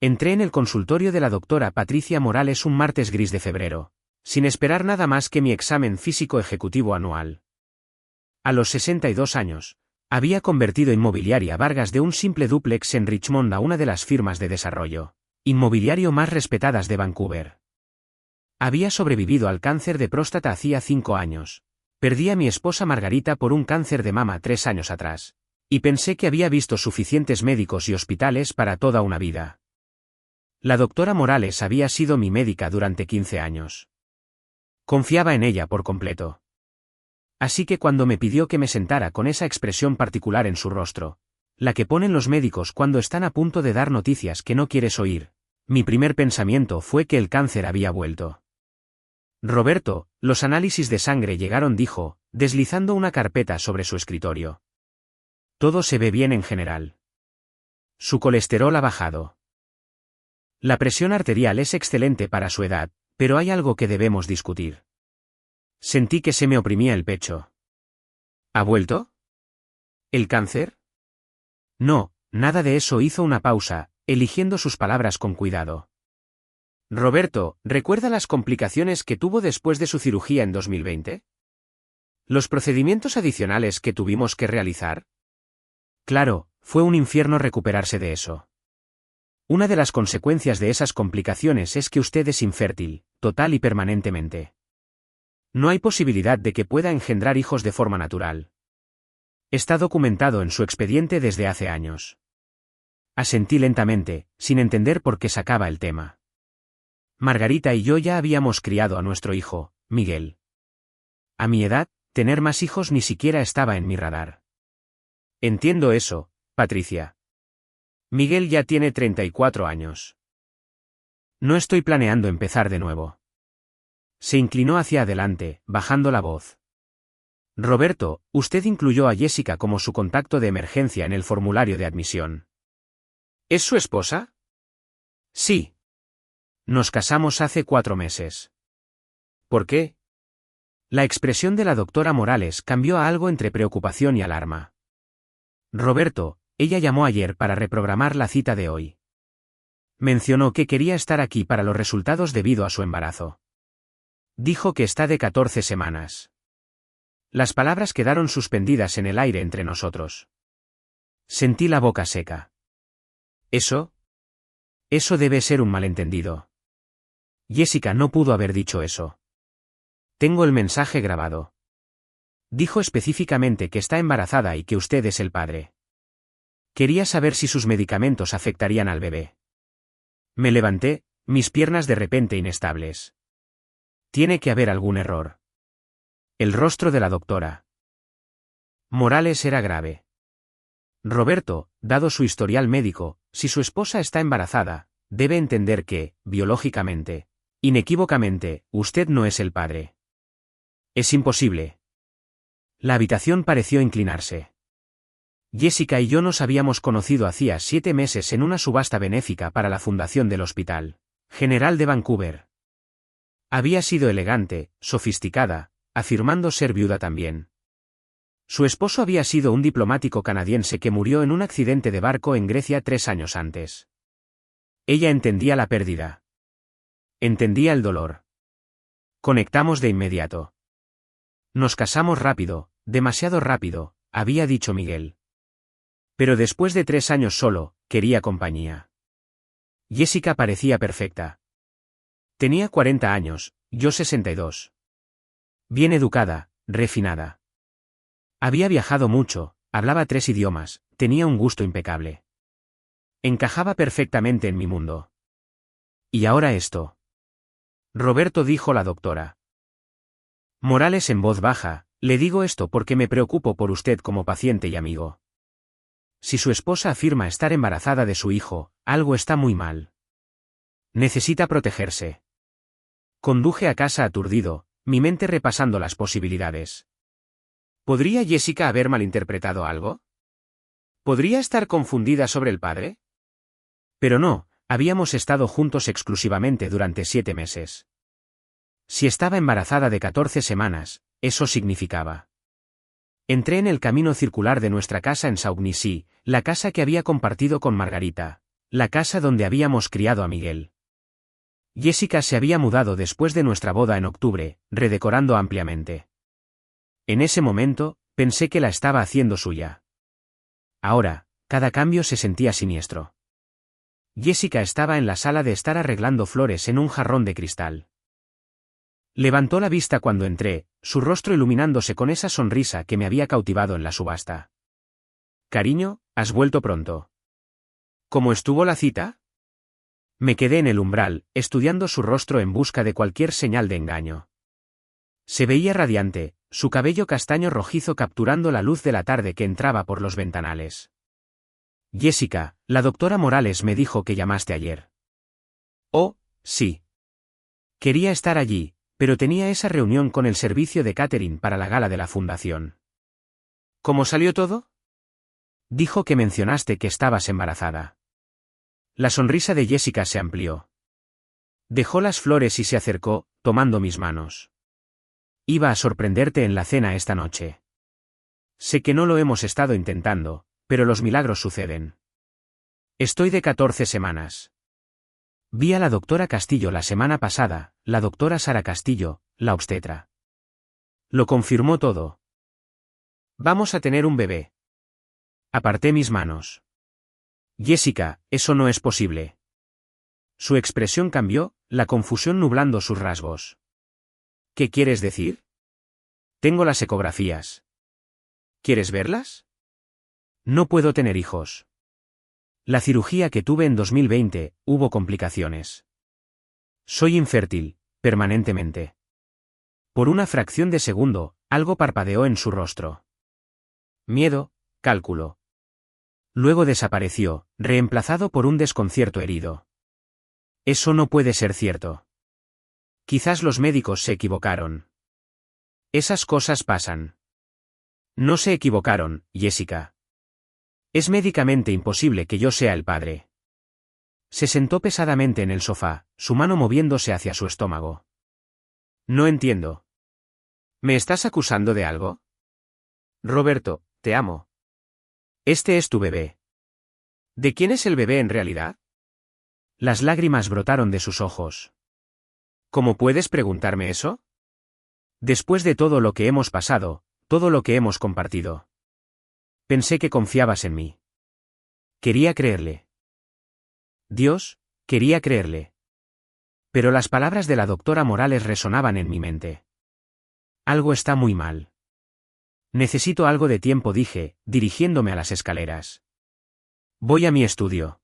Entré en el consultorio de la doctora Patricia Morales un martes gris de febrero, sin esperar nada más que mi examen físico ejecutivo anual. A los 62 años, había convertido Inmobiliaria Vargas de un simple dúplex en Richmond a una de las firmas de desarrollo inmobiliario más respetadas de Vancouver. Había sobrevivido al cáncer de próstata hacía 5 años. Perdí a mi esposa Margarita por un cáncer de mama 3 años atrás. Y pensé que había visto suficientes médicos y hospitales para toda una vida. La doctora Morales había sido mi médica durante 15 años. Confiaba en ella por completo. Así que cuando me pidió que me sentara con esa expresión particular en su rostro, la que ponen los médicos cuando están a punto de dar noticias que no quieres oír, mi primer pensamiento fue que el cáncer había vuelto. Roberto, los análisis de sangre llegaron, dijo, deslizando una carpeta sobre su escritorio. Todo se ve bien en general. Su colesterol ha bajado. La presión arterial es excelente para su edad, pero hay algo que debemos discutir. Sentí que se me oprimía el pecho. ¿Ha vuelto? ¿El cáncer? No, nada de eso. Hizo una pausa, eligiendo sus palabras con cuidado. Roberto, ¿recuerda las complicaciones que tuvo después de su cirugía en 2020? ¿Los procedimientos adicionales que tuvimos que realizar? Claro, fue un infierno recuperarse de eso. Una de las consecuencias de esas complicaciones es que usted es infértil, total y permanentemente. No hay posibilidad de que pueda engendrar hijos de forma natural. Está documentado en su expediente desde hace años. Asentí lentamente, sin entender por qué sacaba el tema. Margarita y yo ya habíamos criado a nuestro hijo, Miguel. A mi edad, tener más hijos ni siquiera estaba en mi radar. Entiendo eso, Patricia. Miguel ya tiene 34 años. No estoy planeando empezar de nuevo. Se inclinó hacia adelante, bajando la voz. Roberto, usted incluyó a Jessica como su contacto de emergencia en el formulario de admisión. ¿Es su esposa? Sí. Nos casamos hace 4 meses. ¿Por qué? La expresión de la doctora Morales cambió a algo entre preocupación y alarma. Roberto, ella llamó ayer para reprogramar la cita de hoy. Mencionó que quería estar aquí para los resultados debido a su embarazo. Dijo que está de 14 semanas. Las palabras quedaron suspendidas en el aire entre nosotros. Sentí la boca seca. ¿Eso? Eso debe ser un malentendido. Jessica no pudo haber dicho eso. Tengo el mensaje grabado. Dijo específicamente que está embarazada y que usted es el padre. Quería saber si sus medicamentos afectarían al bebé. Me levanté, mis piernas de repente inestables. Tiene que haber algún error. El rostro de la doctora Morales era grave. Roberto, dado su historial médico, si su esposa está embarazada, debe entender que, biológicamente, inequívocamente, usted no es el padre. Es imposible. La habitación pareció inclinarse. Jessica y yo nos habíamos conocido hacía 7 meses en una subasta benéfica para la fundación del Hospital General de Vancouver. Había sido elegante, sofisticada, afirmando ser viuda también. Su esposo había sido un diplomático canadiense que murió en un accidente de barco en Grecia 3 años antes. Ella entendía la pérdida. Entendía el dolor. Conectamos de inmediato. Nos casamos rápido, demasiado rápido, había dicho Miguel. Pero después de 3 años solo, quería compañía. Jessica parecía perfecta. Tenía 40 años, yo 62. Bien educada, refinada. Había viajado mucho, hablaba 3 idiomas, tenía un gusto impecable. Encajaba perfectamente en mi mundo. ¿Y ahora esto? Roberto, dijo la doctora Morales en voz baja, le digo esto porque me preocupo por usted como paciente y amigo. Si su esposa afirma estar embarazada de su hijo, algo está muy mal. Necesita protegerse. Conduje a casa aturdido, mi mente repasando las posibilidades. ¿Podría Jessica haber malinterpretado algo? ¿Podría estar confundida sobre el padre? Pero no, habíamos estado juntos exclusivamente durante 7 meses. Si estaba embarazada de 14 semanas, eso significaba. Entré en el camino circular de nuestra casa en Saugny, la casa que había compartido con Margarita, La casa donde habíamos criado a Miguel. Jessica se había mudado después de nuestra boda en octubre, redecorando ampliamente. En ese momento, pensé que la estaba haciendo suya. Ahora, cada cambio se sentía siniestro. Jessica estaba en la sala de estar arreglando flores en un jarrón de cristal. Levantó la vista cuando entré, su rostro iluminándose con esa sonrisa que me había cautivado en la subasta. «Cariño, has vuelto pronto». «¿Cómo estuvo la cita?» Me quedé en el umbral, estudiando su rostro en busca de cualquier señal de engaño. Se veía radiante, su cabello castaño rojizo capturando la luz de la tarde que entraba por los ventanales. «Jessica, la doctora Morales me dijo que llamaste ayer». «Oh, sí». Quería estar allí, pero tenía esa reunión con el servicio de catering para la gala de la fundación. «¿Cómo salió todo?» «Dijo que mencionaste que estabas embarazada». La sonrisa de Jessica se amplió. Dejó las flores y se acercó, tomando mis manos. «Iba a sorprenderte en la cena esta noche. Sé que no lo hemos estado intentando, pero los milagros suceden. Estoy de 14 semanas. Vi a la doctora Castillo la semana pasada, la doctora Sara Castillo, la obstetra. Lo confirmó todo. Vamos a tener un bebé». Aparté mis manos. «Jessica, eso no es posible». Su expresión cambió, la confusión nublando sus rasgos. «¿Qué quieres decir?» «Tengo las ecografías». «¿Quieres verlas?» «No puedo tener hijos. La cirugía que tuve en 2020, hubo complicaciones. Soy infértil, permanentemente». Por una fracción de segundo, algo parpadeó en su rostro. Miedo, cálculo. Luego desapareció, reemplazado por un desconcierto herido. «Eso no puede ser cierto. Quizás los médicos se equivocaron». «Esas cosas pasan». «No se equivocaron, Jessica. Es médicamente imposible que yo sea el padre». Se sentó pesadamente en el sofá, su mano moviéndose hacia su estómago. «No entiendo. ¿Me estás acusando de algo?» «Roberto, te amo. Este es tu bebé». «¿De quién es el bebé en realidad?» Las lágrimas brotaron de sus ojos. «¿Cómo puedes preguntarme eso?» «Después de todo lo que hemos pasado, todo lo que hemos compartido. Pensé que confiabas en mí. Quería creerle. Dios, quería creerle». Pero las palabras de la doctora Morales resonaban en mi mente. «Algo está muy mal. Necesito algo de tiempo», dije, dirigiéndome a las escaleras. «Voy a mi estudio».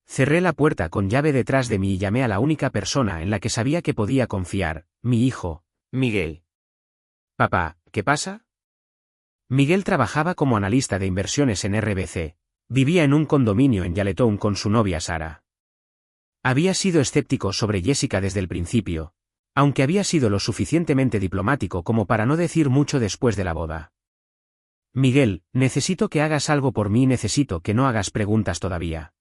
Cerré la puerta con llave detrás de mí y llamé a la única persona en la que sabía que podía confiar, mi hijo, Miguel. «Papá, ¿qué pasa?» Miguel trabajaba como analista de inversiones en RBC, vivía en un condominio en Yaletown con su novia Sara. Había sido escéptico sobre Jessica desde el principio, aunque había sido lo suficientemente diplomático como para no decir mucho después de la boda. «Miguel, necesito que hagas algo por mí, necesito que no hagas preguntas todavía».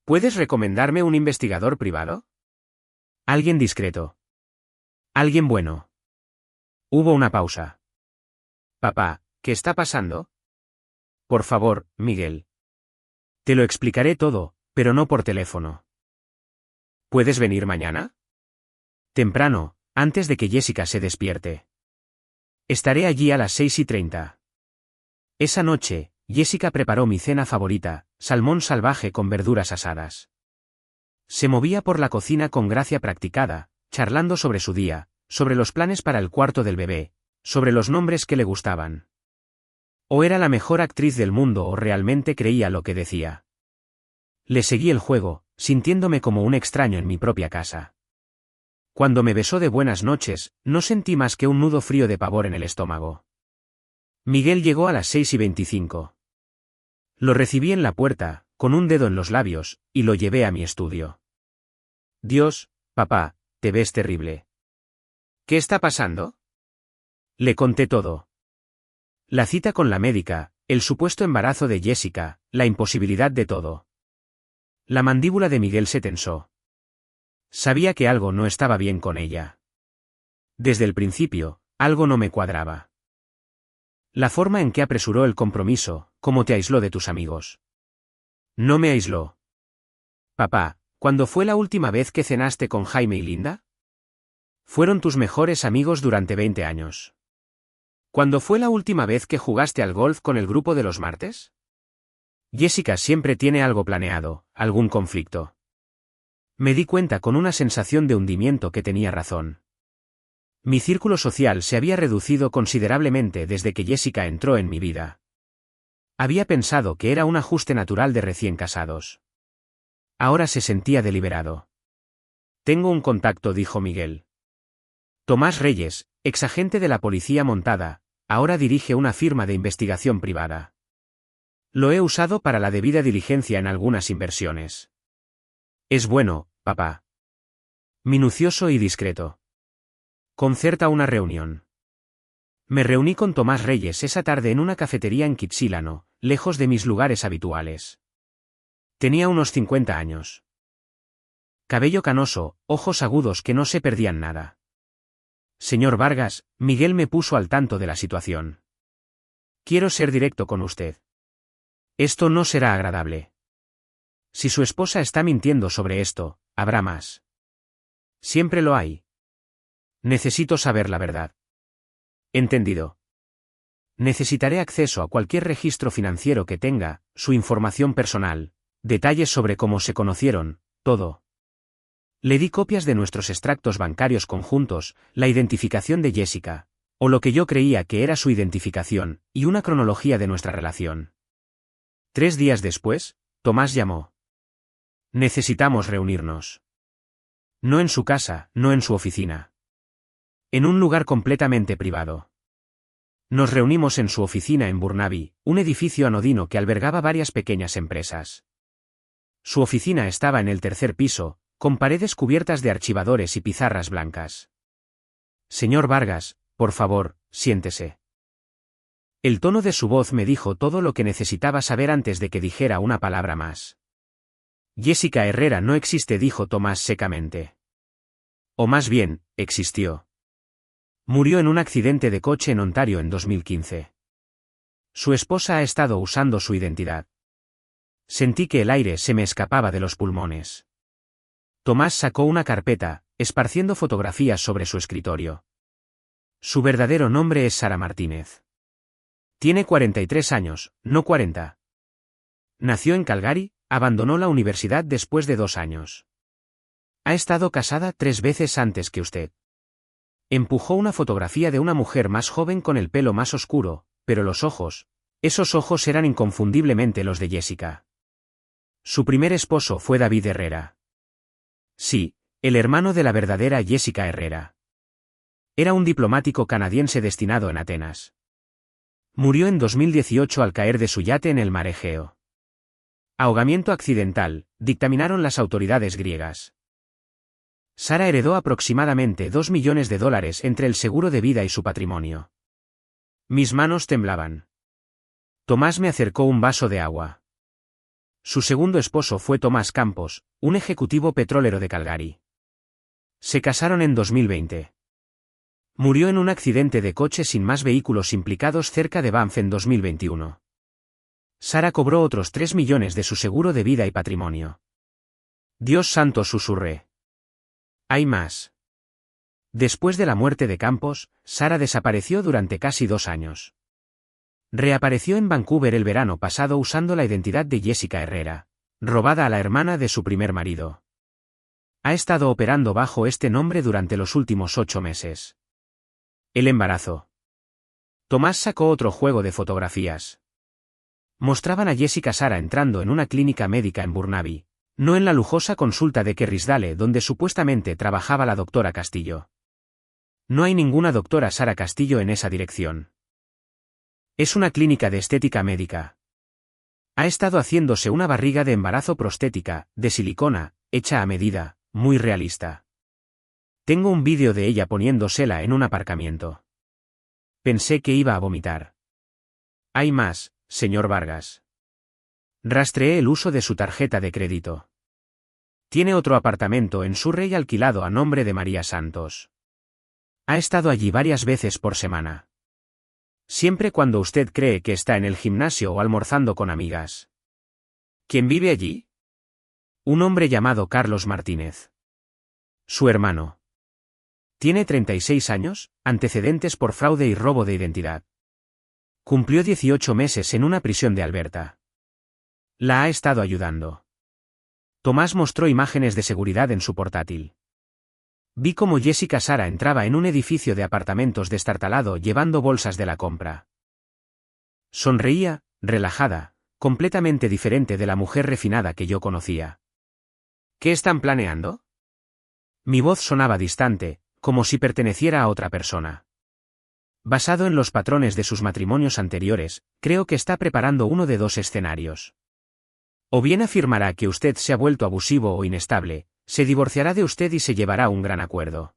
«¿Puedes recomendarme un investigador privado?» «Alguien discreto. Alguien bueno». Hubo una pausa. «Papá, ¿qué está pasando?» «Por favor, Miguel. Te lo explicaré todo, pero no por teléfono». «¿Puedes venir mañana?» «Temprano, antes de que Jessica se despierte. Estaré allí a las 6:30. Esa noche, Jessica preparó mi cena favorita, salmón salvaje con verduras asadas. Se movía por la cocina con gracia practicada, charlando sobre su día, sobre los planes para el cuarto del bebé, sobre los nombres que le gustaban. O era la mejor actriz del mundo o realmente creía lo que decía. Le seguí el juego, sintiéndome como un extraño en mi propia casa. Cuando me besó de buenas noches, no sentí más que un nudo frío de pavor en el estómago. Miguel llegó a las 6:25. Lo recibí en la puerta, con un dedo en los labios, y lo llevé a mi estudio. «Dios, papá, te ves terrible». «¿Qué está pasando?» Le conté todo. La cita con la médica, el supuesto embarazo de Jessica, la imposibilidad de todo. La mandíbula de Miguel se tensó. Sabía que algo no estaba bien con ella. Desde el principio, algo no me cuadraba. La forma en que apresuró el compromiso, cómo te aisló de tus amigos. No me aisló. Papá, ¿cuándo fue la última vez que cenaste con Jaime y Linda? Fueron tus mejores amigos durante 20 años. ¿Cuándo fue la última vez que jugaste al golf con el grupo de los martes? Jessica siempre tiene algo planeado, algún conflicto. Me di cuenta con una sensación de hundimiento que tenía razón. Mi círculo social se había reducido considerablemente desde que Jessica entró en mi vida. Había pensado que era un ajuste natural de recién casados. Ahora se sentía deliberado. Tengo un contacto, dijo Miguel. Tomás Reyes, exagente de la policía montada, ahora dirige una firma de investigación privada. Lo he usado para la debida diligencia en algunas inversiones. Es bueno, papá. Minucioso y discreto. Concerta una reunión. Me reuní con Tomás Reyes esa tarde en una cafetería en Kitsilano, lejos de mis lugares habituales. Tenía unos 50 años. Cabello canoso, ojos agudos que no se perdían nada. Señor Vargas, Miguel me puso al tanto de la situación. Quiero ser directo con usted. Esto no será agradable. Si su esposa está mintiendo sobre esto, habrá más. Siempre lo hay. Necesito saber la verdad. Entendido. Necesitaré acceso a cualquier registro financiero que tenga, su información personal, detalles sobre cómo se conocieron, todo. Le di copias de nuestros extractos bancarios conjuntos, la identificación de Jessica, o lo que yo creía que era su identificación, y una cronología de nuestra relación. 3 días después, Tomás llamó. Necesitamos reunirnos. No en su casa, no en su oficina. En un lugar completamente privado. Nos reunimos en su oficina en Burnaby, un edificio anodino que albergaba varias pequeñas empresas. Su oficina estaba en el 3er piso, con paredes cubiertas de archivadores y pizarras blancas. Señor Vargas, por favor, siéntese. El tono de su voz me dijo todo lo que necesitaba saber antes de que dijera una palabra más. Jessica Herrera no existe, dijo Tomás secamente. O más bien, existió. Murió en un accidente de coche en Ontario en 2015. Su esposa ha estado usando su identidad. Sentí que el aire se me escapaba de los pulmones. Tomás sacó una carpeta, esparciendo fotografías sobre su escritorio. Su verdadero nombre es Sara Martínez. Tiene 43 años, no 40. Nació en Calgary, abandonó la universidad después de 2 años. Ha estado casada 3 veces antes que usted. Empujó una fotografía de una mujer más joven con el pelo más oscuro, pero los ojos, esos ojos eran inconfundiblemente los de Jessica. Su primer esposo fue David Herrera. Sí, el hermano de la verdadera Jessica Herrera. Era un diplomático canadiense destinado en Atenas. Murió en 2018 al caer de su yate en el mar Egeo. Ahogamiento accidental, dictaminaron las autoridades griegas. Sara heredó aproximadamente $2 millones entre el seguro de vida y su patrimonio. Mis manos temblaban. Tomás me acercó un vaso de agua. Su segundo esposo fue Tomás Campos, un ejecutivo petrolero de Calgary. Se casaron en 2020. Murió en un accidente de coche sin más vehículos implicados cerca de Banff en 2021. Sara cobró otros 3 millones de su seguro de vida y patrimonio. Dios santo, susurré. Hay más. Después de la muerte de Campos, Sara desapareció durante casi 2 años. Reapareció en Vancouver el verano pasado usando la identidad de Jessica Herrera, robada a la hermana de su primer marido. Ha estado operando bajo este nombre durante los últimos 8 meses. El embarazo. Tomás sacó otro juego de fotografías. Mostraban a Jessica Sara entrando en una clínica médica en Burnaby, no en la lujosa consulta de Kerrisdale donde supuestamente trabajaba la doctora Castillo. No hay ninguna doctora Sara Castillo en esa dirección. Es una clínica de estética médica. Ha estado haciéndose una barriga de embarazo prostética, de silicona, hecha a medida, muy realista. Tengo un vídeo de ella poniéndosela en un aparcamiento. Pensé que iba a vomitar. Hay más, señor Vargas. Rastreé el uso de su tarjeta de crédito. Tiene otro apartamento en Surrey alquilado a nombre de María Santos. Ha estado allí varias veces por semana. Siempre cuando usted cree que está en el gimnasio o almorzando con amigas. ¿Quién vive allí? Un hombre llamado Carlos Martínez. Su hermano. Tiene 36 años, antecedentes por fraude y robo de identidad. Cumplió 18 meses en una prisión de Alberta. La ha estado ayudando. Tomás mostró imágenes de seguridad en su portátil. Vi cómo Jessica Sara entraba en un edificio de apartamentos destartalado llevando bolsas de la compra. Sonreía, relajada, completamente diferente de la mujer refinada que yo conocía. ¿Qué están planeando? Mi voz sonaba distante, como si perteneciera a otra persona. Basado en los patrones de sus matrimonios anteriores, creo que está preparando uno de dos escenarios. O bien afirmará que usted se ha vuelto abusivo o inestable, se divorciará de usted y se llevará un gran acuerdo.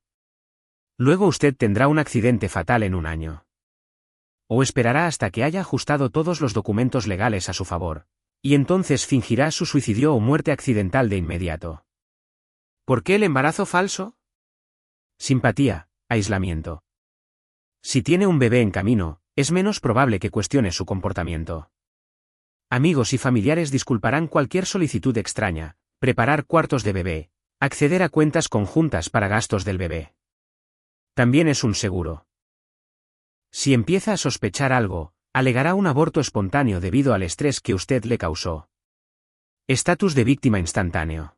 Luego usted tendrá un accidente fatal en un año. O esperará hasta que haya ajustado todos los documentos legales a su favor, y entonces fingirá su suicidio o muerte accidental de inmediato. ¿Por qué el embarazo falso? Simpatía, aislamiento. Si tiene un bebé en camino, es menos probable que cuestione su comportamiento. Amigos y familiares disculparán cualquier solicitud extraña, preparar cuartos de bebé, acceder a cuentas conjuntas para gastos del bebé. También es un seguro. Si empieza a sospechar algo, alegará un aborto espontáneo debido al estrés que usted le causó. Estatus de víctima instantáneo.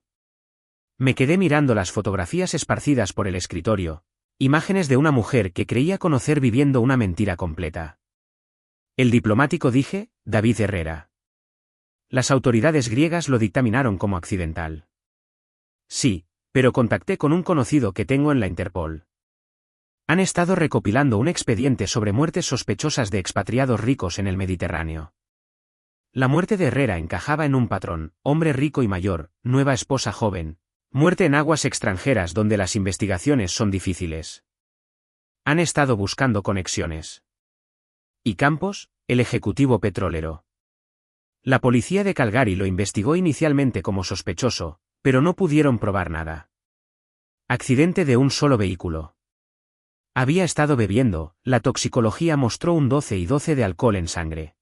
Me quedé mirando las fotografías esparcidas por el escritorio, imágenes de una mujer que creía conocer viviendo una mentira completa. El diplomático dije, David Herrera. Las autoridades griegas lo dictaminaron como accidental. Sí, pero contacté con un conocido que tengo en la Interpol. Han estado recopilando un expediente sobre muertes sospechosas de expatriados ricos en el Mediterráneo. La muerte de Herrera encajaba en un patrón: hombre rico y mayor, nueva esposa joven, muerte en aguas extranjeras donde las investigaciones son difíciles. Han estado buscando conexiones. Y Campos, el ejecutivo petrolero. La policía de Calgary lo investigó inicialmente como sospechoso, pero no pudieron probar nada. Accidente de un solo vehículo. Había estado bebiendo, la toxicología mostró un 12 de alcohol en sangre.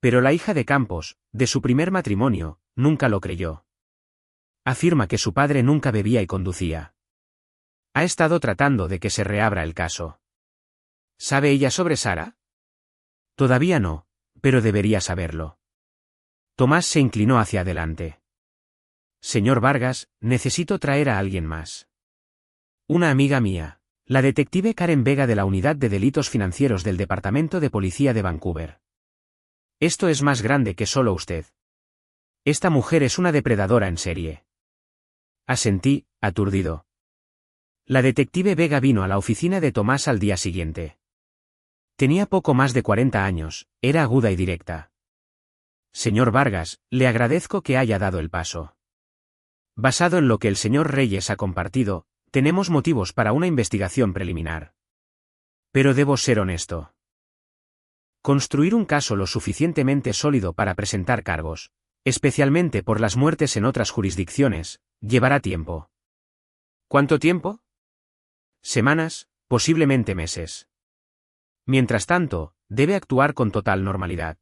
Pero la hija de Campos, de su primer matrimonio, nunca lo creyó. Afirma que su padre nunca bebía y conducía. Ha estado tratando de que se reabra el caso. ¿Sabe ella sobre Sara? Todavía no, pero debería saberlo. Tomás se inclinó hacia adelante. Señor Vargas, necesito traer a alguien más. Una amiga mía, la detective Karen Vega de la Unidad de Delitos Financieros del Departamento de Policía de Vancouver. Esto es más grande que solo usted. Esta mujer es una depredadora en serie. Asentí, aturdido. La detective Vega vino a la oficina de Tomás al día siguiente. Tenía poco más de 40 años, era aguda y directa. Señor Vargas, le agradezco que haya dado el paso. Basado en lo que el señor Reyes ha compartido, tenemos motivos para una investigación preliminar. Pero debo ser honesto. Construir un caso lo suficientemente sólido para presentar cargos, especialmente por las muertes en otras jurisdicciones, llevará tiempo. ¿Cuánto tiempo? Semanas, posiblemente meses. Mientras tanto, debe actuar con total normalidad.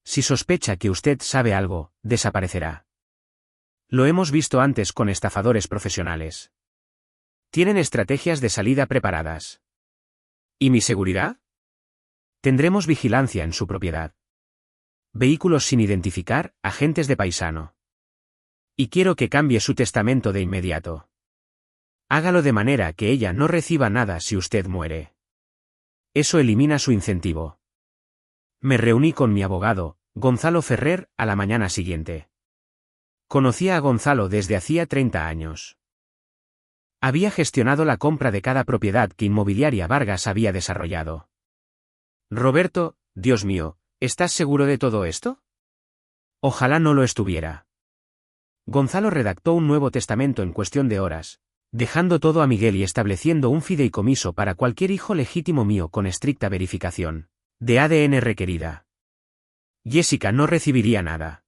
Si sospecha que usted sabe algo, desaparecerá. Lo hemos visto antes con estafadores profesionales. Tienen estrategias de salida preparadas. ¿Y mi seguridad? Tendremos vigilancia en su propiedad. Vehículos sin identificar, agentes de paisano. Y quiero que cambie su testamento de inmediato. Hágalo de manera que ella no reciba nada si usted muere. Eso elimina su incentivo. Me reuní con mi abogado, Gonzalo Ferrer, a la mañana siguiente. Conocía a Gonzalo desde hacía 30 años. Había gestionado la compra de cada propiedad que Inmobiliaria Vargas había desarrollado. Roberto, Dios mío, ¿estás seguro de todo esto? Ojalá no lo estuviera. Gonzalo redactó un nuevo testamento en cuestión de horas, dejando todo a Miguel y estableciendo un fideicomiso para cualquier hijo legítimo mío con estricta verificación de ADN requerida. Jessica no recibiría nada.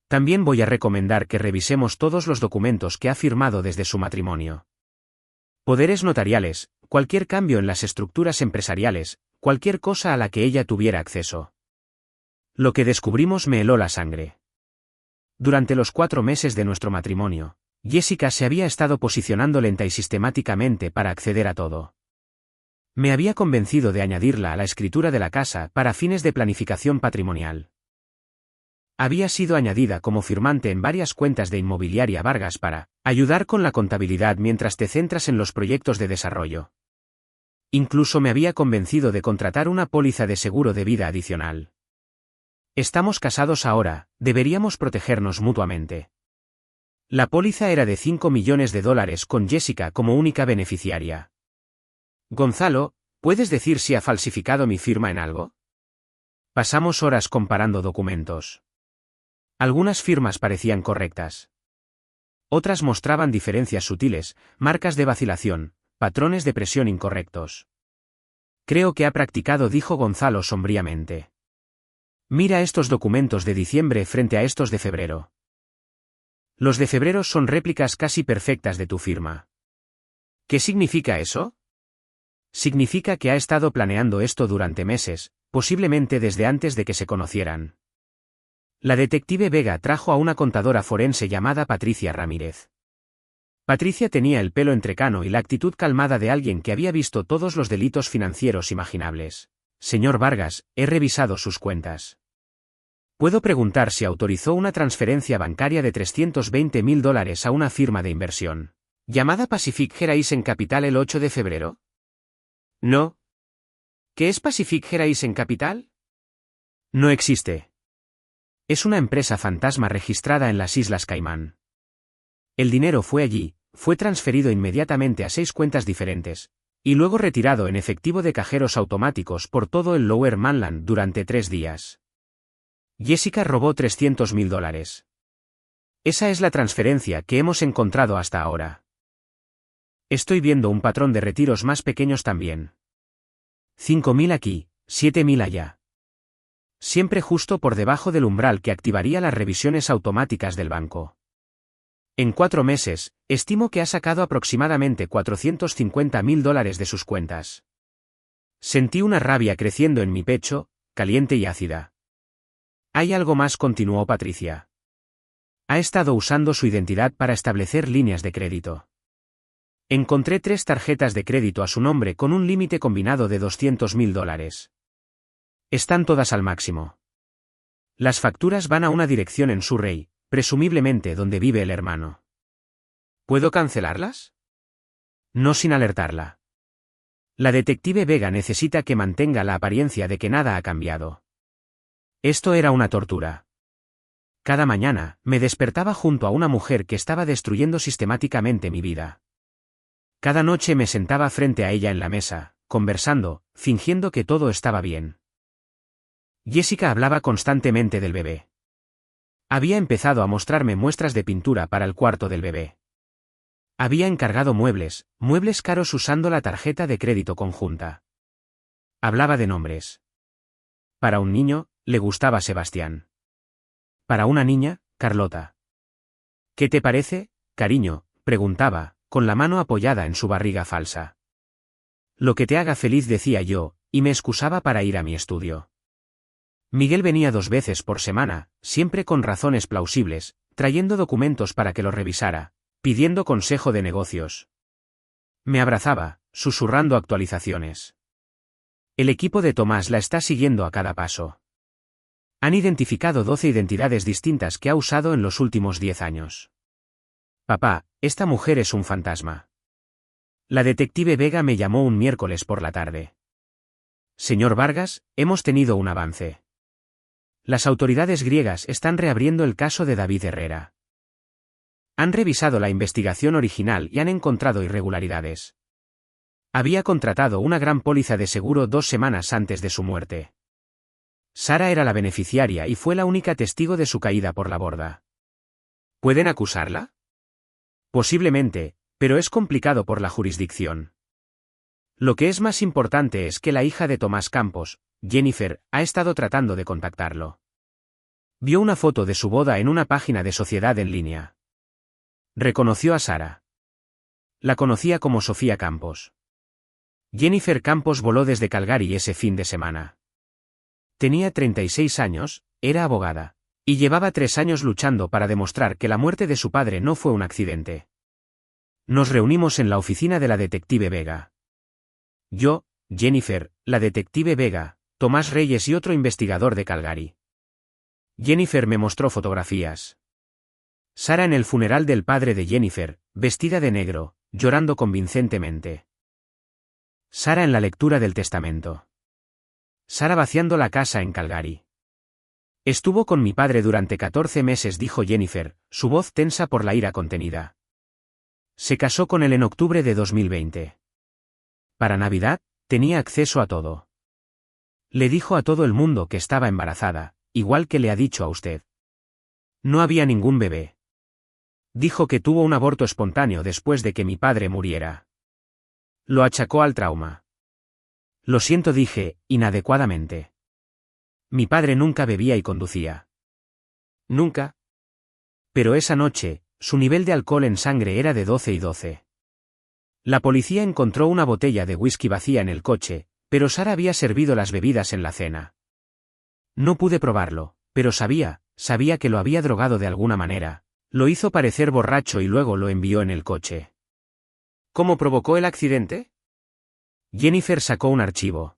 También voy a recomendar que revisemos todos los documentos que ha firmado desde su matrimonio. Poderes notariales, cualquier cambio en las estructuras empresariales, cualquier cosa a la que ella tuviera acceso. Lo que descubrimos me heló la sangre. Durante los 4 meses de nuestro matrimonio, Jessica se había estado posicionando lenta y sistemáticamente para acceder a todo. Me había convencido de añadirla a la escritura de la casa para fines de planificación patrimonial. Había sido añadida como firmante en varias cuentas de Inmobiliaria Vargas para ayudar con la contabilidad mientras te centras en los proyectos de desarrollo. Incluso me había convencido de contratar una póliza de seguro de vida adicional. Estamos casados ahora, deberíamos protegernos mutuamente. La póliza era de $5 millones con Jessica como única beneficiaria. Gonzalo, ¿puedes decir si ha falsificado mi firma en algo? Pasamos horas comparando documentos. Algunas firmas parecían correctas. Otras mostraban diferencias sutiles, marcas de vacilación, patrones de presión incorrectos. Creo que ha practicado, dijo Gonzalo sombríamente. Mira estos documentos de diciembre frente a estos de febrero. Los de febrero son réplicas casi perfectas de tu firma. ¿Qué significa eso? Significa que ha estado planeando esto durante meses, posiblemente desde antes de que se conocieran. La detective Vega trajo a una contadora forense llamada Patricia Ramírez. Patricia tenía el pelo entrecano y la actitud calmada de alguien que había visto todos los delitos financieros imaginables. Señor Vargas, he revisado sus cuentas. ¿Puedo preguntar si autorizó una transferencia bancaria de $320,000 a una firma de inversión llamada Pacific Horizon Capital el 8 de febrero? No. ¿Qué es Pacific Horizon Capital? No existe. Es una empresa fantasma registrada en las Islas Caimán. El dinero fue transferido inmediatamente a 6 cuentas diferentes, y luego retirado en efectivo de cajeros automáticos por todo el Lower Mainland durante 3 días. Jessica robó $300,000. Esa es la transferencia que hemos encontrado hasta ahora. Estoy viendo un patrón de retiros más pequeños también. 5.000 aquí, 7.000 allá. Siempre justo por debajo del umbral que activaría las revisiones automáticas del banco. En 4 meses, estimo que ha sacado aproximadamente $450,000 de sus cuentas. Sentí una rabia creciendo en mi pecho, caliente y ácida. Hay algo más, continuó Patricia. Ha estado usando su identidad para establecer líneas de crédito. Encontré 3 tarjetas de crédito a su nombre con un límite combinado de $200,000. Están todas al máximo. Las facturas van a una dirección en Surrey, presumiblemente donde vive el hermano. ¿Puedo cancelarlas? No sin alertarla. La detective Vega necesita que mantenga la apariencia de que nada ha cambiado. Esto era una tortura. Cada mañana, me despertaba junto a una mujer que estaba destruyendo sistemáticamente mi vida. Cada noche me sentaba frente a ella en la mesa, conversando, fingiendo que todo estaba bien. Jessica hablaba constantemente del bebé. Había empezado a mostrarme muestras de pintura para el cuarto del bebé. Había encargado muebles caros usando la tarjeta de crédito conjunta. Hablaba de nombres. Para un niño, le gustaba Sebastián. Para una niña, Carlota. ¿Qué te parece, cariño?, preguntaba, con la mano apoyada en su barriga falsa. Lo que te haga feliz, decía yo, y me excusaba para ir a mi estudio. Miguel venía 2 veces por semana, siempre con razones plausibles, trayendo documentos para que los revisara, pidiendo consejo de negocios. Me abrazaba, susurrando actualizaciones. El equipo de Tomás la está siguiendo a cada paso. Han identificado 12 identidades distintas que ha usado en los últimos 10 años. Papá, esta mujer es un fantasma. La detective Vega me llamó un miércoles por la tarde. Señor Vargas, hemos tenido un avance. Las autoridades griegas están reabriendo el caso de David Herrera. Han revisado la investigación original y han encontrado irregularidades. Había contratado una gran póliza de seguro 2 semanas antes de su muerte. Sara era la beneficiaria y fue la única testigo de su caída por la borda. ¿Pueden acusarla? Posiblemente, pero es complicado por la jurisdicción. Lo que es más importante es que la hija de Tomás Campos, Jennifer, ha estado tratando de contactarlo. Vio una foto de su boda en una página de sociedad en línea. Reconoció a Sara. La conocía como Sofía Campos. Jennifer Campos voló desde Calgary ese fin de semana. Tenía 36 años, era abogada. Y llevaba 3 años luchando para demostrar que la muerte de su padre no fue un accidente. Nos reunimos en la oficina de la detective Vega. Yo, Jennifer, la detective Vega, Tomás Reyes y otro investigador de Calgary. Jennifer me mostró fotografías. Sara en el funeral del padre de Jennifer, vestida de negro, llorando convincentemente. Sara en la lectura del testamento. Sara vaciando la casa en Calgary. Estuvo con mi padre durante 14 meses, dijo Jennifer, su voz tensa por la ira contenida. Se casó con él en octubre de 2020. Para Navidad, tenía acceso a todo. Le dijo a todo el mundo que estaba embarazada, igual que le ha dicho a usted. No había ningún bebé. Dijo que tuvo un aborto espontáneo después de que mi padre muriera. Lo achacó al trauma. Lo siento, dije, inadecuadamente. Mi padre nunca bebía y conducía. Nunca. Pero esa noche, su nivel de alcohol en sangre era de 12 y 12. La policía encontró una botella de whisky vacía en el coche, pero Sara había servido las bebidas en la cena. No pude probarlo, pero sabía que lo había drogado de alguna manera. Lo hizo parecer borracho y luego lo envió en el coche. ¿Cómo provocó el accidente? Jennifer sacó un archivo.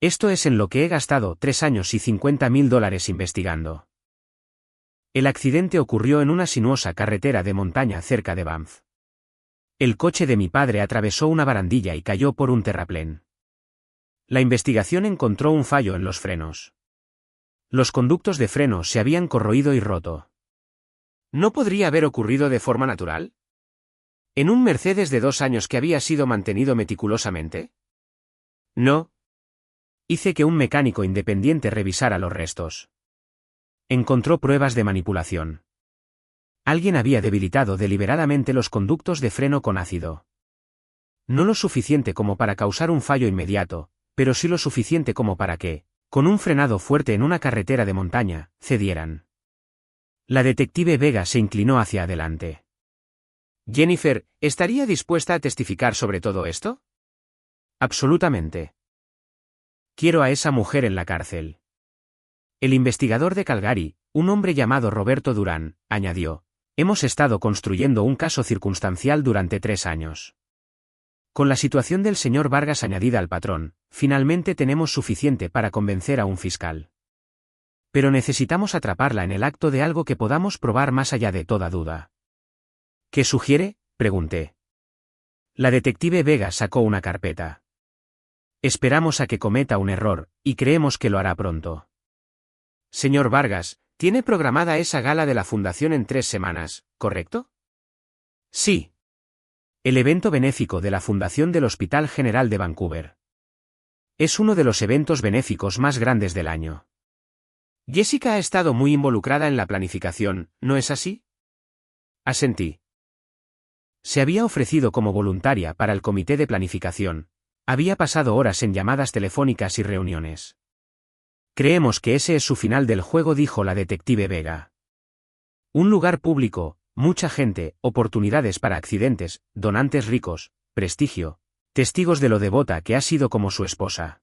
Esto es en lo que he gastado 3 años y $50,000 investigando. El accidente ocurrió en una sinuosa carretera de montaña cerca de Banff. El coche de mi padre atravesó una barandilla y cayó por un terraplén. La investigación encontró un fallo en los frenos. Los conductos de freno se habían corroído y roto. ¿No podría haber ocurrido de forma natural? ¿En un Mercedes de 2 años que había sido mantenido meticulosamente? No. Hice que un mecánico independiente revisara los restos. Encontró pruebas de manipulación. Alguien había debilitado deliberadamente los conductos de freno con ácido. No lo suficiente como para causar un fallo inmediato, pero sí lo suficiente como para que, con un frenado fuerte en una carretera de montaña, cedieran. La detective Vega se inclinó hacia adelante. Jennifer, ¿estaría dispuesta a testificar sobre todo esto? Absolutamente. Quiero a esa mujer en la cárcel. El investigador de Calgary, un hombre llamado Roberto Durán, añadió, hemos estado construyendo un caso circunstancial durante 3 años. Con la situación del señor Vargas añadida al patrón, finalmente tenemos suficiente para convencer a un fiscal. Pero necesitamos atraparla en el acto de algo que podamos probar más allá de toda duda. ¿Qué sugiere?, pregunté. La detective Vega sacó una carpeta. Esperamos a que cometa un error, y creemos que lo hará pronto. Señor Vargas, tiene programada esa gala de la fundación en 3 semanas, ¿correcto? Sí. El evento benéfico de la Fundación del Hospital General de Vancouver. Es uno de los eventos benéficos más grandes del año. Jessica ha estado muy involucrada en la planificación, ¿no es así? Asentí. Se había ofrecido como voluntaria para el comité de planificación. Había pasado horas en llamadas telefónicas y reuniones. Creemos que ese es su final del juego, dijo la detective Vega. Un lugar público, mucha gente, oportunidades para accidentes, donantes ricos, prestigio, testigos de lo devota que ha sido como su esposa.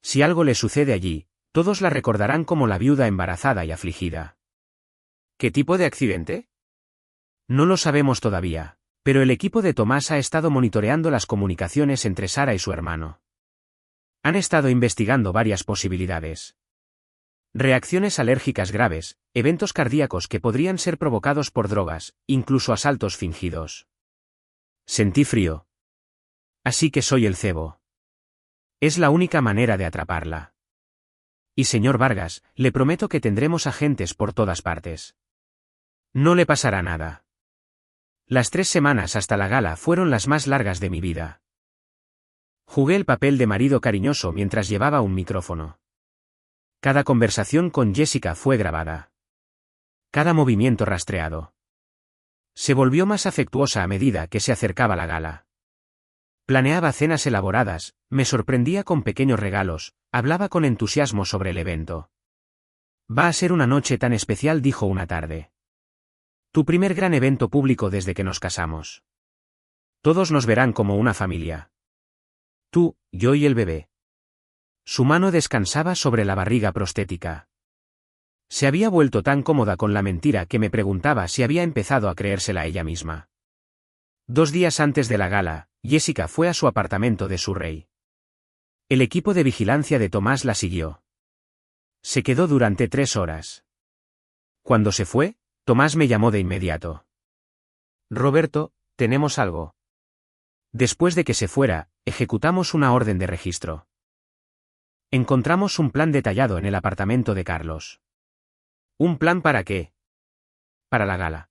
Si algo le sucede allí, todos la recordarán como la viuda embarazada y afligida. ¿Qué tipo de accidente? No lo sabemos todavía. Pero el equipo de Tomás ha estado monitoreando las comunicaciones entre Sara y su hermano. Han estado investigando varias posibilidades. Reacciones alérgicas graves, eventos cardíacos que podrían ser provocados por drogas, incluso asaltos fingidos. Sentí frío. Así que soy el cebo. Es la única manera de atraparla. Y señor Vargas, le prometo que tendremos agentes por todas partes. No le pasará nada. Las 3 semanas hasta la gala fueron las más largas de mi vida. Jugué el papel de marido cariñoso mientras llevaba un micrófono. Cada conversación con Jessica fue grabada. Cada movimiento rastreado. Se volvió más afectuosa a medida que se acercaba la gala. Planeaba cenas elaboradas, me sorprendía con pequeños regalos, hablaba con entusiasmo sobre el evento. Va a ser una noche tan especial, dijo una tarde. Tu primer gran evento público desde que nos casamos. Todos nos verán como una familia. Tú, yo y el bebé. Su mano descansaba sobre la barriga prostética. Se había vuelto tan cómoda con la mentira que me preguntaba si había empezado a creérsela ella misma. 2 días antes de la gala, Jessica fue a su apartamento de Surrey. El equipo de vigilancia de Tomás la siguió. Se quedó durante 3 horas. Cuando se fue, Tomás me llamó de inmediato. Roberto, tenemos algo. Después de que se fuera, ejecutamos una orden de registro. Encontramos un plan detallado en el apartamento de Carlos. ¿Un plan para qué? Para la gala.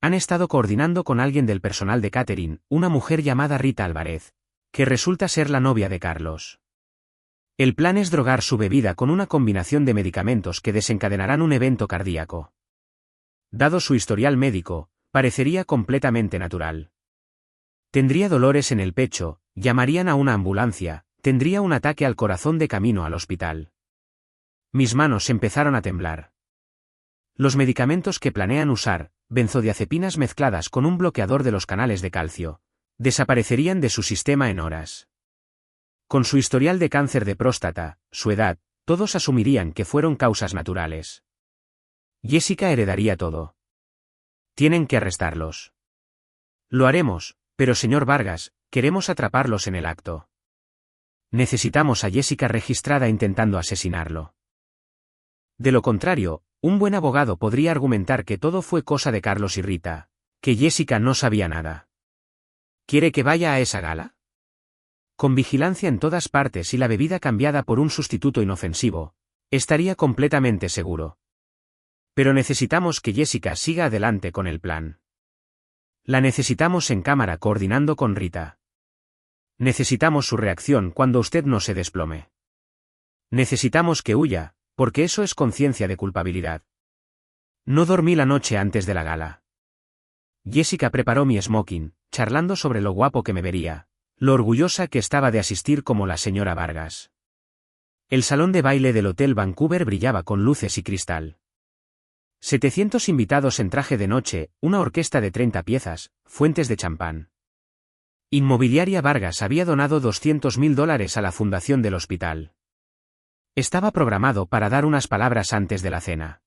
Han estado coordinando con alguien del personal de catering, una mujer llamada Rita Álvarez, que resulta ser la novia de Carlos. El plan es drogar su bebida con una combinación de medicamentos que desencadenarán un evento cardíaco. Dado su historial médico, parecería completamente natural. Tendría dolores en el pecho, llamarían a una ambulancia, tendría un ataque al corazón de camino al hospital. Mis manos empezaron a temblar. Los medicamentos que planean usar, benzodiazepinas mezcladas con un bloqueador de los canales de calcio, desaparecerían de su sistema en horas. Con su historial de cáncer de próstata, su edad, todos asumirían que fueron causas naturales. Jessica heredaría todo. Tienen que arrestarlos. Lo haremos, pero señor Vargas, queremos atraparlos en el acto. Necesitamos a Jessica registrada intentando asesinarlo. De lo contrario, un buen abogado podría argumentar que todo fue cosa de Carlos y Rita, que Jessica no sabía nada. ¿Quiere que vaya a esa gala? Con vigilancia en todas partes y la bebida cambiada por un sustituto inofensivo, estaría completamente seguro. Pero necesitamos que Jessica siga adelante con el plan. La necesitamos en cámara coordinando con Rita. Necesitamos su reacción cuando usted no se desplome. Necesitamos que huya, porque eso es conciencia de culpabilidad. No dormí la noche antes de la gala. Jessica preparó mi smoking, charlando sobre lo guapo que me vería, lo orgullosa que estaba de asistir como la señora Vargas. El salón de baile del Hotel Vancouver brillaba con luces y cristal. 700 invitados en traje de noche, una orquesta de 30 piezas, fuentes de champán. Inmobiliaria Vargas había donado $200.000 a la fundación del hospital. Estaba programado para dar unas palabras antes de la cena.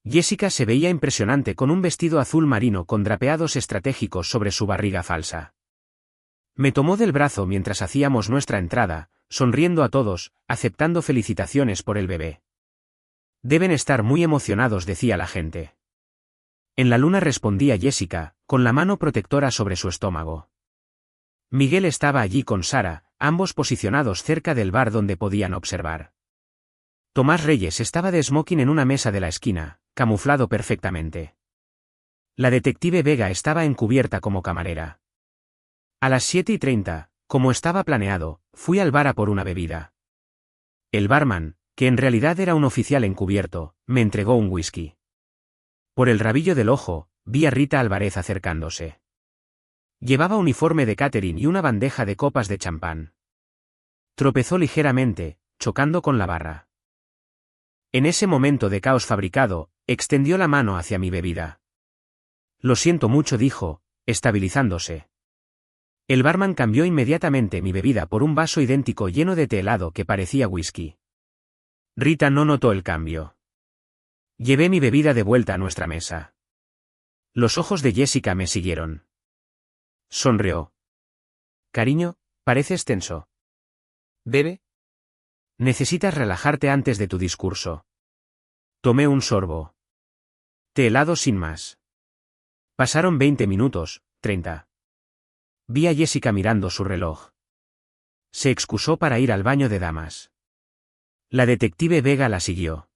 Jessica se veía impresionante con un vestido azul marino con drapeados estratégicos sobre su barriga falsa. Me tomó del brazo mientras hacíamos nuestra entrada, sonriendo a todos, aceptando felicitaciones por el bebé. Deben estar muy emocionados, decía la gente. En la luna, respondía Jessica, con la mano protectora sobre su estómago. Miguel estaba allí con Sara, ambos posicionados cerca del bar donde podían observar. Tomás Reyes estaba de smoking en una mesa de la esquina, camuflado perfectamente. La detective Vega estaba encubierta como camarera. A las 7:30, como estaba planeado, fui al bar a por una bebida. El barman, que en realidad era un oficial encubierto, me entregó un whisky. Por el rabillo del ojo, vi a Rita Álvarez acercándose. Llevaba uniforme de catering y una bandeja de copas de champán. Tropezó ligeramente, chocando con la barra. En ese momento de caos fabricado, extendió la mano hacia mi bebida. Lo siento mucho, dijo, estabilizándose. El barman cambió inmediatamente mi bebida por un vaso idéntico lleno de té helado que parecía whisky. Rita no notó el cambio. Llevé mi bebida de vuelta a nuestra mesa. Los ojos de Jessica me siguieron. Sonrió. Cariño, pareces tenso. ¿Bebe? Necesitas relajarte antes de tu discurso. Tomé un sorbo. Té helado sin más. Pasaron 20 minutos, 30. Vi a Jessica mirando su reloj. Se excusó para ir al baño de damas. La detective Vega la siguió.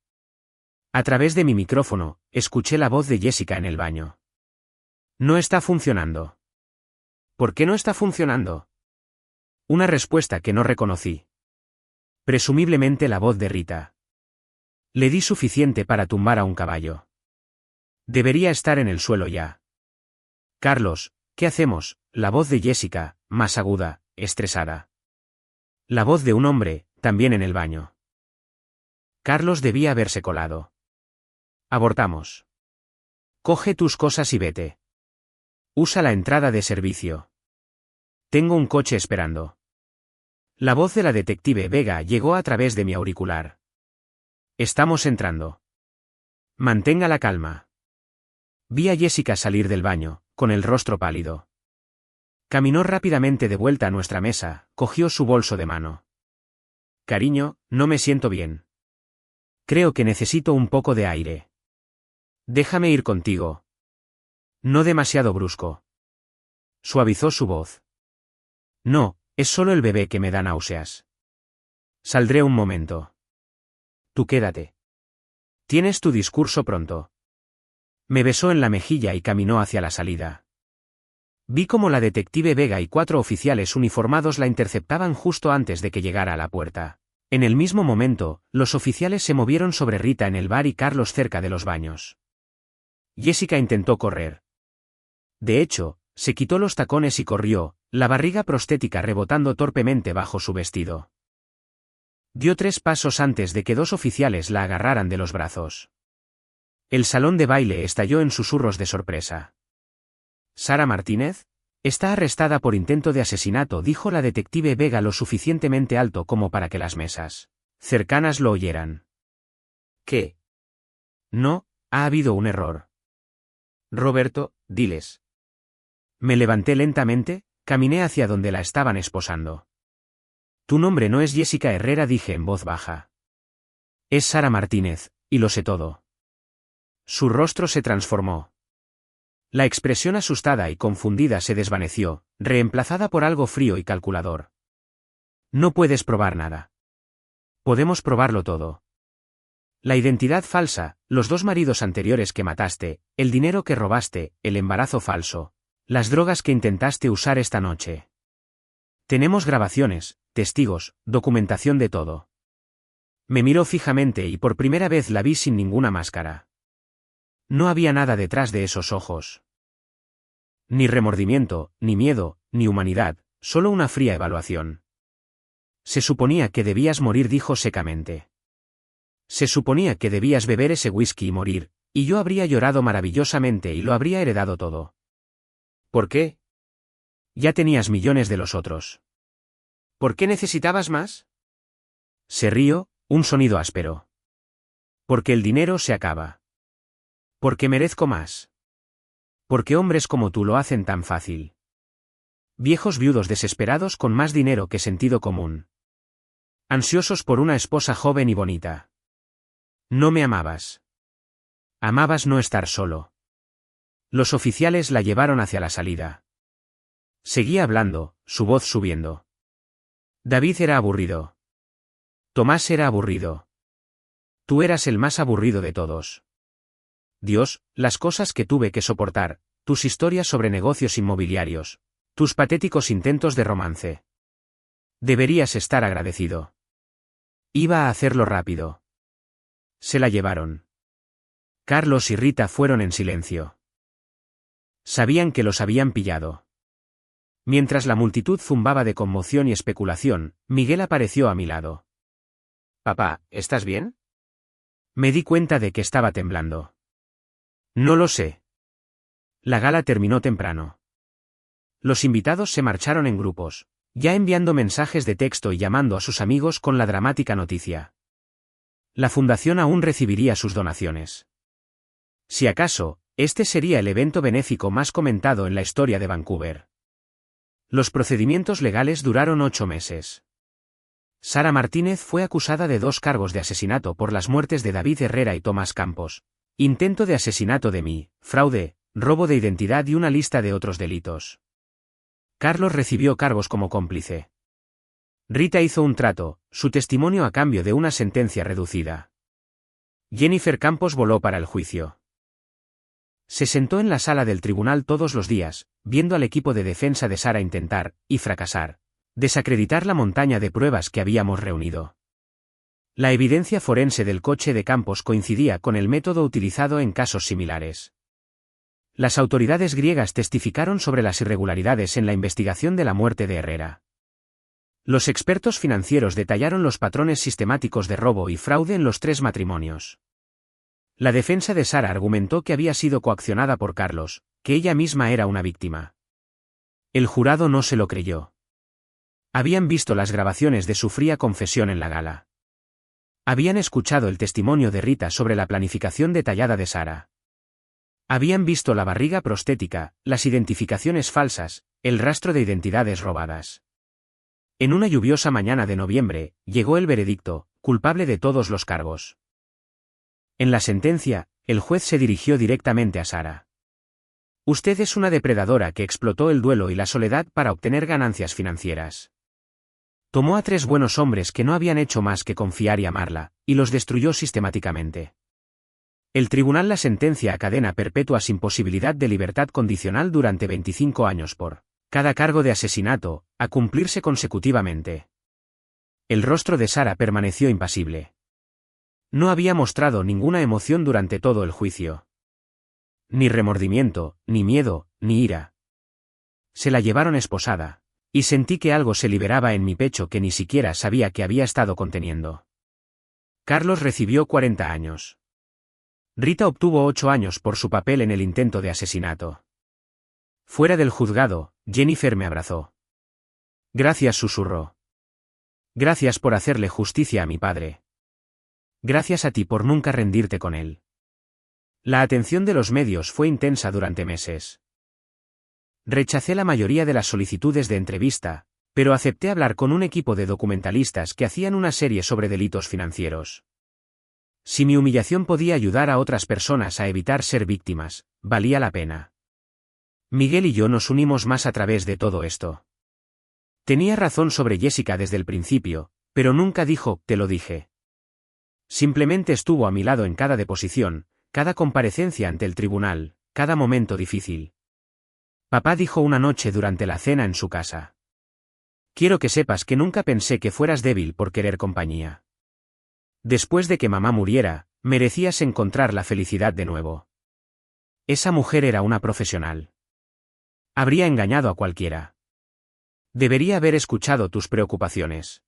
A través de mi micrófono, escuché la voz de Jessica en el baño. No está funcionando. ¿Por qué no está funcionando? Una respuesta que no reconocí. Presumiblemente la voz de Rita. Le di suficiente para tumbar a un caballo. Debería estar en el suelo ya. Carlos, ¿qué hacemos? La voz de Jessica, más aguda, estresada. La voz de un hombre, también en el baño. Carlos debía haberse colado. Abortamos. Coge tus cosas y vete. Usa la entrada de servicio. Tengo un coche esperando. La voz de la detective Vega llegó a través de mi auricular. Estamos entrando. Mantenga la calma. Vi a Jessica salir del baño, con el rostro pálido. Caminó rápidamente de vuelta a nuestra mesa, cogió su bolso de mano. Cariño, no me siento bien. Creo que necesito un poco de aire. Déjame ir contigo. No demasiado brusco. Suavizó su voz. No, es solo el bebé que me da náuseas. Saldré un momento. Tú quédate. Tienes tu discurso pronto. Me besó en la mejilla y caminó hacia la salida. Vi cómo la detective Vega y 4 oficiales uniformados la interceptaban justo antes de que llegara a la puerta. En el mismo momento, los oficiales se movieron sobre Rita en el bar y Carlos cerca de los baños. Jessica intentó correr. De hecho, se quitó los tacones y corrió, la barriga prostética rebotando torpemente bajo su vestido. Dio 3 pasos antes de que 2 oficiales la agarraran de los brazos. El salón de baile estalló en susurros de sorpresa. ¿Sara Martínez? Está arrestada por intento de asesinato, dijo la detective Vega lo suficientemente alto como para que las mesas cercanas lo oyeran. ¿Qué? No, ha habido un error. Roberto, diles. Me levanté lentamente, caminé hacia donde la estaban esposando. Tu nombre no es Jessica Herrera, dije en voz baja. Es Sara Martínez, y lo sé todo. Su rostro se transformó. La expresión asustada y confundida se desvaneció, reemplazada por algo frío y calculador. No puedes probar nada. Podemos probarlo todo. La identidad falsa, los 2 maridos anteriores que mataste, el dinero que robaste, el embarazo falso, las drogas que intentaste usar esta noche. Tenemos grabaciones, testigos, documentación de todo. Me miró fijamente y por primera vez la vi sin ninguna máscara. No había nada detrás de esos ojos. Ni remordimiento, ni miedo, ni humanidad, solo una fría evaluación. Se suponía que debías morir, dijo secamente. Se suponía que debías beber ese whisky y morir, y yo habría llorado maravillosamente y lo habría heredado todo. ¿Por qué? Ya tenías millones de los otros. ¿Por qué necesitabas más? Se rió, un sonido áspero. Porque el dinero se acaba. Porque merezco más. Porque hombres como tú lo hacen tan fácil. Viejos viudos desesperados con más dinero que sentido común. Ansiosos por una esposa joven y bonita. No me amabas. Amabas no estar solo. Los oficiales la llevaron hacia la salida. Seguía hablando, su voz subiendo. David era aburrido. Tomás era aburrido. Tú eras el más aburrido de todos. Dios, las cosas que tuve que soportar, tus historias sobre negocios inmobiliarios, tus patéticos intentos de romance. Deberías estar agradecido. Iba a hacerlo rápido. Se la llevaron. Carlos y Rita fueron en silencio. Sabían que los habían pillado. Mientras la multitud zumbaba de conmoción y especulación, Miguel apareció a mi lado. Papá, ¿estás bien? Me di cuenta de que estaba temblando. No lo sé. La gala terminó temprano. Los invitados se marcharon en grupos, ya enviando mensajes de texto y llamando a sus amigos con la dramática noticia. La fundación aún recibiría sus donaciones. Si acaso, este sería el evento benéfico más comentado en la historia de Vancouver. Los procedimientos legales duraron 8 meses. Sara Martínez fue acusada de 2 cargos de asesinato por las muertes de David Herrera y Tomás Campos, intento de asesinato de mí, fraude, robo de identidad y una lista de otros delitos. Carlos recibió cargos como cómplice. Rita hizo un trato, su testimonio a cambio de una sentencia reducida. Jennifer Campos voló para el juicio. Se sentó en la sala del tribunal todos los días, viendo al equipo de defensa de Sara intentar, y fracasar, desacreditar la montaña de pruebas que habíamos reunido. La evidencia forense del coche de Campos coincidía con el método utilizado en casos similares. Las autoridades griegas testificaron sobre las irregularidades en la investigación de la muerte de Herrera. Los expertos financieros detallaron los patrones sistemáticos de robo y fraude en los 3 matrimonios. La defensa de Sara argumentó que había sido coaccionada por Carlos, que ella misma era una víctima. El jurado no se lo creyó. Habían visto las grabaciones de su fría confesión en la gala. Habían escuchado el testimonio de Rita sobre la planificación detallada de Sara. Habían visto la barriga prostética, las identificaciones falsas, el rastro de identidades robadas. En una lluviosa mañana de noviembre, llegó el veredicto, culpable de todos los cargos. En la sentencia, el juez se dirigió directamente a Sara. Usted es una depredadora que explotó el duelo y la soledad para obtener ganancias financieras. Tomó a 3 buenos hombres que no habían hecho más que confiar y amarla, y los destruyó sistemáticamente. El tribunal la sentencia a cadena perpetua sin posibilidad de libertad condicional durante 25 años por cada cargo de asesinato, a cumplirse consecutivamente. El rostro de Sara permaneció impasible. No había mostrado ninguna emoción durante todo el juicio. Ni remordimiento, ni miedo, ni ira. Se la llevaron esposada. Y sentí que algo se liberaba en mi pecho que ni siquiera sabía que había estado conteniendo. Carlos recibió 40 años. Rita obtuvo 8 años por su papel en el intento de asesinato. Fuera del juzgado, Jennifer me abrazó. Gracias, susurró. Gracias por hacerle justicia a mi padre. Gracias a ti por nunca rendirte con él. La atención de los medios fue intensa durante meses. Rechacé la mayoría de las solicitudes de entrevista, pero acepté hablar con un equipo de documentalistas que hacían una serie sobre delitos financieros. Si mi humillación podía ayudar a otras personas a evitar ser víctimas, valía la pena. Miguel y yo nos unimos más a través de todo esto. Tenía razón sobre Jessica desde el principio, pero nunca dijo, te lo dije. Simplemente estuvo a mi lado en cada deposición, cada comparecencia ante el tribunal, cada momento difícil. Papá dijo una noche durante la cena en su casa. Quiero que sepas que nunca pensé que fueras débil por querer compañía. Después de que mamá muriera, merecías encontrar la felicidad de nuevo. Esa mujer era una profesional. Habría engañado a cualquiera. Debería haber escuchado tus preocupaciones.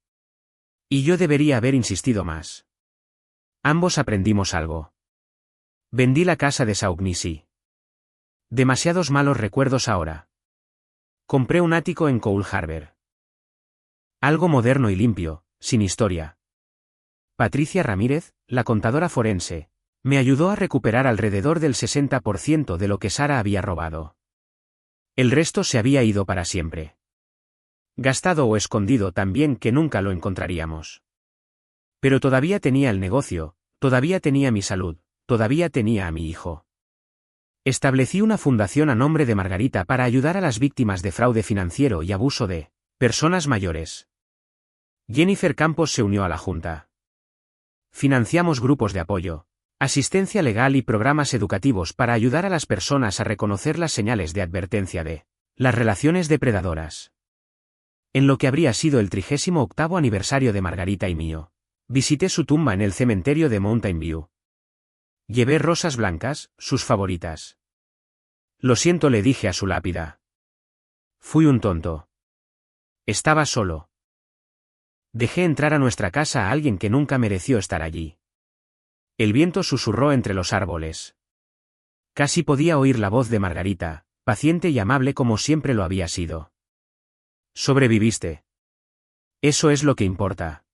Y yo debería haber insistido más. Ambos aprendimos algo. Vendí la casa de Saugnisi. Demasiados malos recuerdos ahora. Compré un ático en Cole Harbour. Algo moderno y limpio, sin historia. Patricia Ramírez, la contadora forense, me ayudó a recuperar alrededor del 60% de lo que Sara había robado. El resto se había ido para siempre. Gastado o escondido tan bien que nunca lo encontraríamos. Pero todavía tenía el negocio, todavía tenía mi salud, todavía tenía a mi hijo. Establecí una fundación a nombre de Margarita para ayudar a las víctimas de fraude financiero y abuso de personas mayores. Jennifer Campos se unió a la junta. Financiamos grupos de apoyo, asistencia legal y programas educativos para ayudar a las personas a reconocer las señales de advertencia de las relaciones depredadoras. En lo que habría sido el 38º aniversario de Margarita y mío, visité su tumba en el cementerio de Mountain View. Llevé rosas blancas, sus favoritas. Lo siento, le dije a su lápida. Fui un tonto. Estaba solo. Dejé entrar a nuestra casa a alguien que nunca mereció estar allí. El viento susurró entre los árboles. Casi podía oír la voz de Margarita, paciente y amable como siempre lo había sido. Sobreviviste. Eso es lo que importa.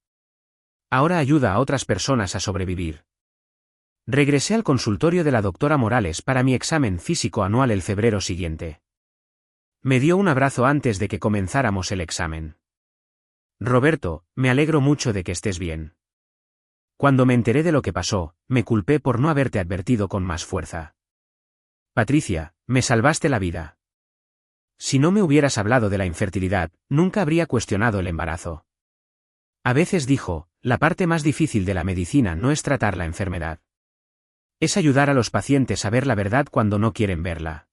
Ahora ayuda a otras personas a sobrevivir. Regresé al consultorio de la doctora Morales para mi examen físico anual el febrero siguiente. Me dio un abrazo antes de que comenzáramos el examen. Roberto, me alegro mucho de que estés bien. Cuando me enteré de lo que pasó, me culpé por no haberte advertido con más fuerza. Patricia, me salvaste la vida. Si no me hubieras hablado de la infertilidad, nunca habría cuestionado el embarazo. A veces dijo, la parte más difícil de la medicina no es tratar la enfermedad. Es ayudar a los pacientes a ver la verdad cuando no quieren verla.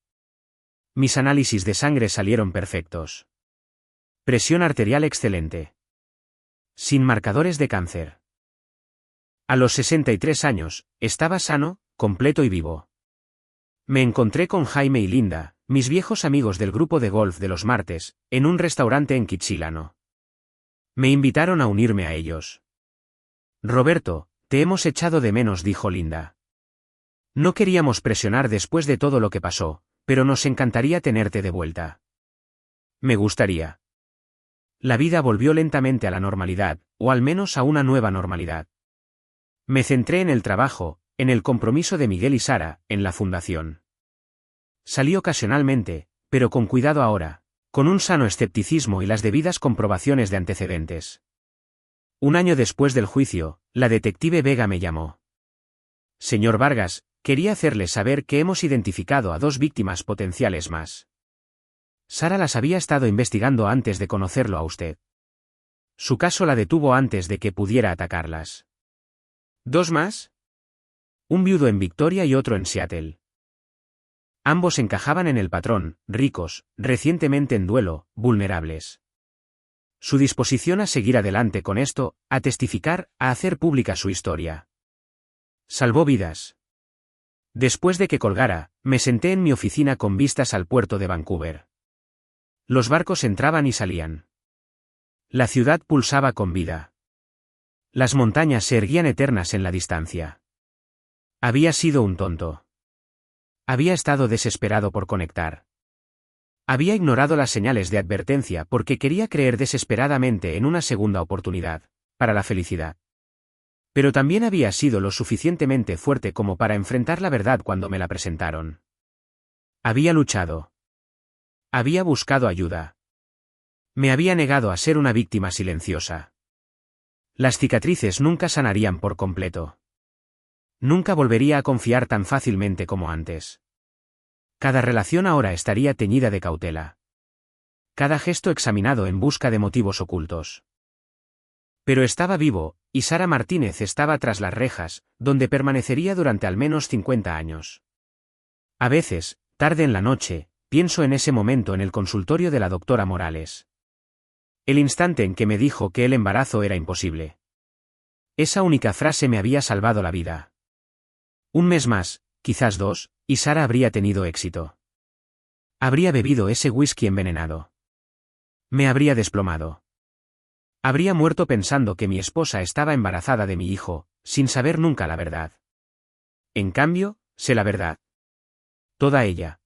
Mis análisis de sangre salieron perfectos. Presión arterial excelente. Sin marcadores de cáncer. A los 63 años, estaba sano, completo y vivo. Me encontré con Jaime y Linda, mis viejos amigos del grupo de golf de los martes, en un restaurante en Kitsilano. Me invitaron a unirme a ellos. Roberto, te hemos echado de menos, dijo Linda. No queríamos presionar después de todo lo que pasó, pero nos encantaría tenerte de vuelta. Me gustaría. La vida volvió lentamente a la normalidad, o al menos a una nueva normalidad. Me centré en el trabajo, en el compromiso de Miguel y Sara, en la fundación. Salí ocasionalmente, pero con cuidado ahora, con un sano escepticismo y las debidas comprobaciones de antecedentes. Un año después del juicio, la detective Vega me llamó. Señor Vargas, quería hacerle saber que hemos identificado a 2 víctimas potenciales más. Sara las había estado investigando antes de conocerlo a usted. Su caso la detuvo antes de que pudiera atacarlas. ¿2 más? Un viudo en Victoria y otro en Seattle. Ambos encajaban en el patrón, ricos, recientemente en duelo, vulnerables. Su disposición a seguir adelante con esto, a testificar, a hacer pública su historia. Salvó vidas. Después de que colgara, me senté en mi oficina con vistas al puerto de Vancouver. Los barcos entraban y salían. La ciudad pulsaba con vida. Las montañas se erguían eternas en la distancia. Había sido un tonto. Había estado desesperado por conectar. Había ignorado las señales de advertencia porque quería creer desesperadamente en una segunda oportunidad, para la felicidad. Pero también había sido lo suficientemente fuerte como para enfrentar la verdad cuando me la presentaron. Había luchado. Había buscado ayuda. Me había negado a ser una víctima silenciosa. Las cicatrices nunca sanarían por completo. Nunca volvería a confiar tan fácilmente como antes. Cada relación ahora estaría teñida de cautela. Cada gesto examinado en busca de motivos ocultos. Pero estaba vivo, y Sara Martínez estaba tras las rejas, donde permanecería durante al menos 50 años. A veces, tarde en la noche, pienso en ese momento en el consultorio de la doctora Morales. El instante en que me dijo que el embarazo era imposible. Esa única frase me había salvado la vida. Un mes más, quizás 2, y Sara habría tenido éxito. Habría bebido ese whisky envenenado. Me habría desplomado. Habría muerto pensando que mi esposa estaba embarazada de mi hijo, sin saber nunca la verdad. En cambio, sé la verdad. Toda ella.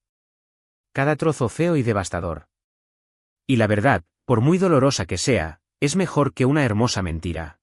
Cada trozo feo y devastador. Y la verdad, por muy dolorosa que sea, es mejor que una hermosa mentira.